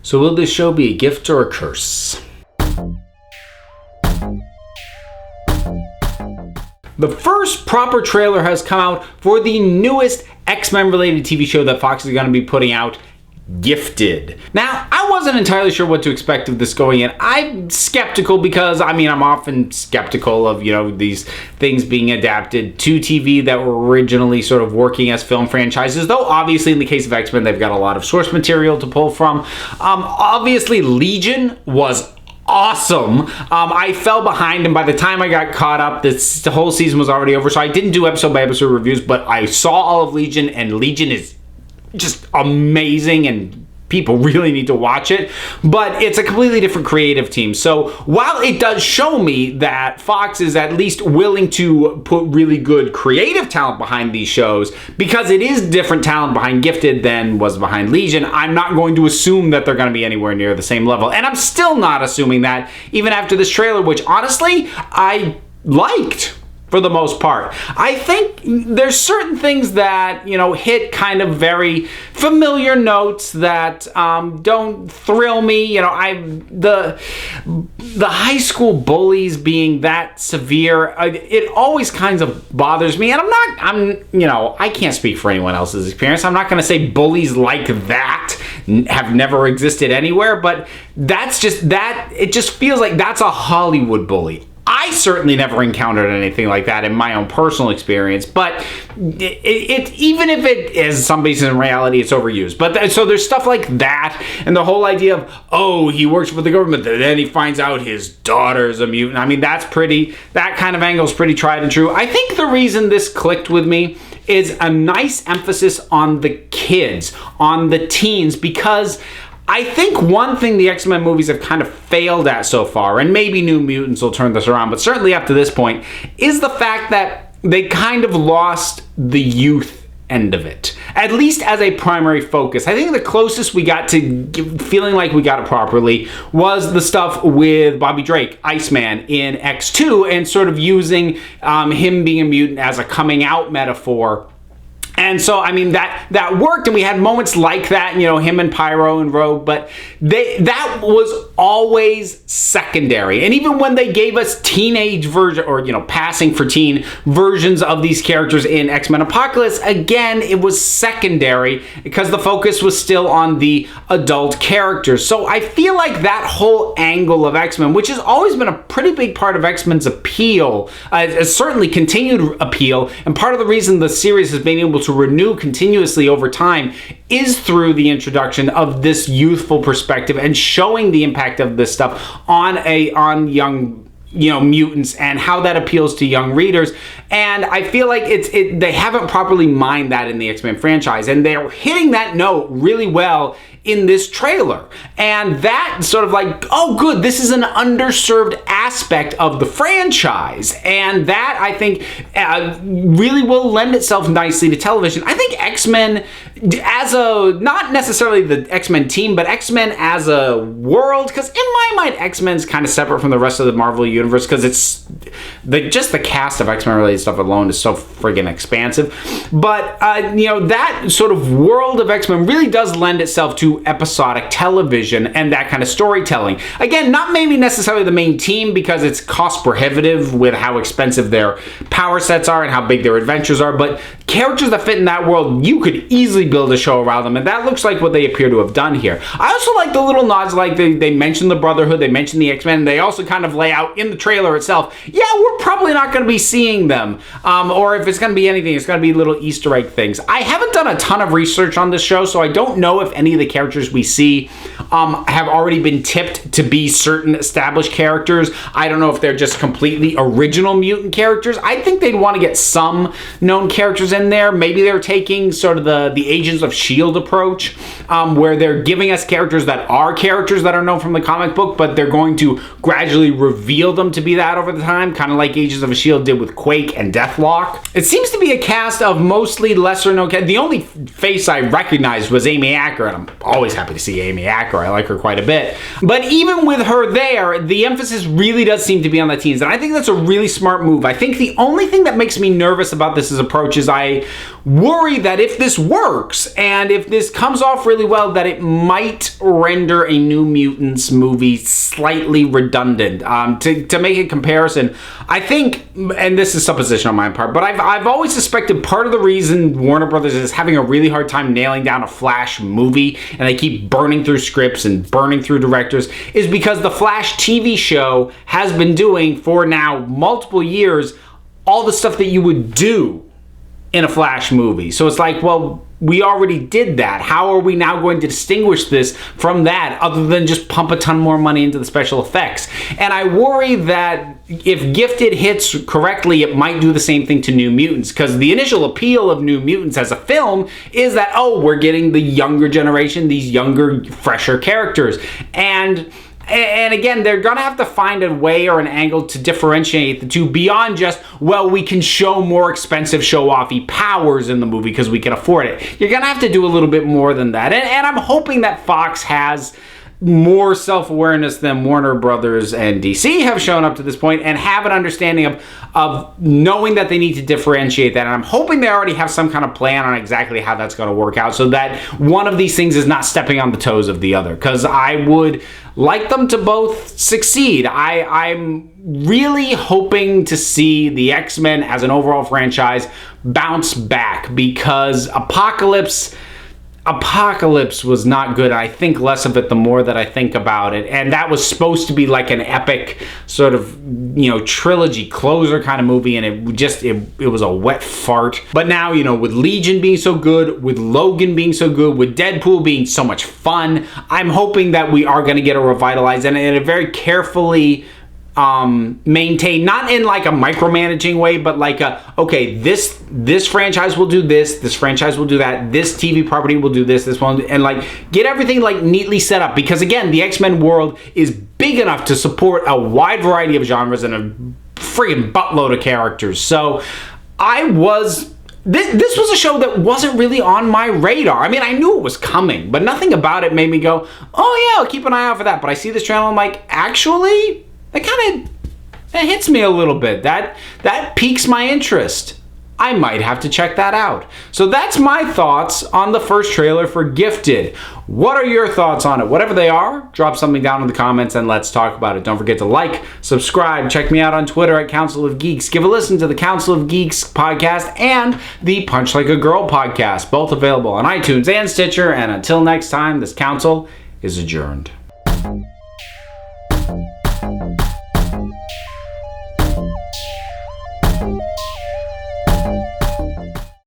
So will this show be a gift or a curse? The first proper trailer has come out for the newest X-Men related TV show that Fox is going to be putting out, Gifted. Now, I wasn't entirely sure what to expect of this going in. I'm skeptical because, I'm often skeptical of, these things being adapted to TV that were originally sort of working as film franchises, though obviously in the case of X-Men, they've got a lot of source material to pull from. Obviously, Legion was awesome. I fell behind, and by the time I got caught up, the whole season was already over, so I didn't do episode by episode reviews, but I saw all of Legion, and Legion is just amazing, and people really need to watch it. But it's a completely different creative team. So while it does show me that Fox is at least willing to put really good creative talent behind these shows, because it is different talent behind Gifted than was behind Legion, I'm not going to assume that they're going to be anywhere near the same level. And I'm still not assuming that, even after this trailer, which honestly, I liked. For the most part, I think there's certain things that hit kind of very familiar notes that don't thrill me. The high school bullies being that severe, it always kind of bothers me. And I can't speak for anyone else's experience. I'm not going to say bullies like that have never existed anywhere, but that's just that. It just feels like that's a Hollywood bully. I certainly never encountered anything like that in my own personal experience, but even if it is some basis in reality, it's overused. But so there's stuff like that, and the whole idea of, he works for the government, then he finds out his daughter's a mutant. That kind of angle is pretty tried and true. I think the reason this clicked with me is a nice emphasis on the kids, on the teens, because I think one thing the X-Men movies have kind of failed at so far, and maybe New Mutants will turn this around, but certainly up to this point, is the fact that they kind of lost the youth end of it, at least as a primary focus. I think the closest we got to feeling like we got it properly was the stuff with Bobby Drake, Iceman, in X2, and sort of using him being a mutant as a coming out metaphor. And so, that worked, and we had moments like that, him and Pyro and Rogue, but that was always secondary. And even when they gave us teenage version, or, passing for teen versions of these characters in X-Men Apocalypse, again, it was secondary because the focus was still on the adult characters. So I feel like that whole angle of X-Men, which has always been a pretty big part of X-Men's appeal, has certainly continued appeal, and part of the reason the series has been able to renew continuously over time is through the introduction of this youthful perspective and showing the impact of this stuff on young mutants and how that appeals to young readers. And I feel like they haven't properly mined that in the X-Men franchise, and they're hitting that note really well in this trailer. And that sort of like, oh good, this is an underserved aspect of the franchise. And that, I think, really will lend itself nicely to television. I think X-Men not necessarily the X-Men team, but X-Men as a world, because in my mind, X-Men's kind of separate from the rest of the Marvel universe, because it's just the cast of X-Men related stuff alone is so friggin' expansive. But, that sort of world of X-Men really does lend itself to episodic television and that kind of storytelling. Again, not maybe necessarily the main team, because it's cost prohibitive with how expensive their power sets are and how big their adventures are, but characters that fit in that world, you could easily build a show around them, and that looks like what they appear to have done here. I also like the little nods, like they mentioned the Brotherhood, they mentioned the X-Men, and they also kind of lay out in the trailer itself, we're probably not going to be seeing them, or if it's going to be anything, it's going to be little Easter egg things. I haven't done a ton of research on this show, so I don't know if any of the characters we see have already been tipped to be certain established characters. I don't know if they're just completely original mutant characters. I think they'd want to get some known characters in there. Maybe they're taking sort of the Agents of S.H.I.E.L.D. approach, where they're giving us characters that are known from the comic book, but they're going to gradually reveal them to be that over the time, kind of like Agents of S.H.I.E.L.D. did with Quake and Deathlock. It seems to be a cast of mostly lesser known characters. The only face I recognized was Amy Acker, and I'm always happy to see Amy Acker. I like her quite a bit. But even with her there, the emphasis really does seem to be on the teens. And I think that's a really smart move. I think the only thing that makes me nervous about this approach is I worry that if this works and if this comes off really well, that it might render a New Mutants movie slightly redundant. To make a comparison, I think, and this is supposition on my part, but I've always suspected part of the reason Warner Brothers is having a really hard time nailing down a Flash movie, and they keep burning through scripts and burning through directors, is because the Flash TV show has been doing for now multiple years all the stuff that you would do in a Flash movie. So it's like, well, we already did that. How are we now going to distinguish this from that other than just pump a ton more money into the special effects? And I worry that if Gifted hits correctly, it might do the same thing to New Mutants, because the initial appeal of New Mutants as a film is that, oh, we're getting the younger generation, these younger, fresher characters. And again, they're going to have to find a way or an angle to differentiate the two beyond just, well, we can show more expensive show-offy powers in the movie because we can afford it. You're going to have to do a little bit more than that. And I'm hoping that Fox has more self-awareness than Warner Brothers and DC have shown up to this point, and have an understanding of knowing that they need to differentiate that. And I'm hoping they already have some kind of plan on exactly how that's going to work out, so that one of these things is not stepping on the toes of the other, because I would like them to both succeed. I'm really hoping to see the X-Men as an overall franchise bounce back, because Apocalypse was not good. I think less of it the more that I think about it. And that was supposed to be like an epic sort of, trilogy closer kind of movie, and it was a wet fart. But now, with Legion being so good, with Logan being so good, with Deadpool being so much fun, I'm hoping that we are going to get a revitalized and in a very carefully maintain, not in like a micromanaging way, but like okay, this franchise will do this franchise will do that, this TV property will do this one, and like get everything like neatly set up, because again, the X-Men world is big enough to support a wide variety of genres and a friggin' buttload of characters. So this was a show that wasn't really on my radar. I mean, I knew it was coming, but nothing about it made me go, oh yeah, I'll keep an eye out for that. But I see this channel, I'm like, actually, that hits me a little bit. That piques my interest. I might have to check that out. So that's my thoughts on the first trailer for Gifted. What are your thoughts on it? Whatever they are, drop something down in the comments and let's talk about it. Don't forget to like, subscribe, check me out on Twitter at Council of Geeks. Give a listen to the Council of Geeks podcast and the Punch Like a Girl podcast, both available on iTunes and Stitcher. And until next time, this council is adjourned.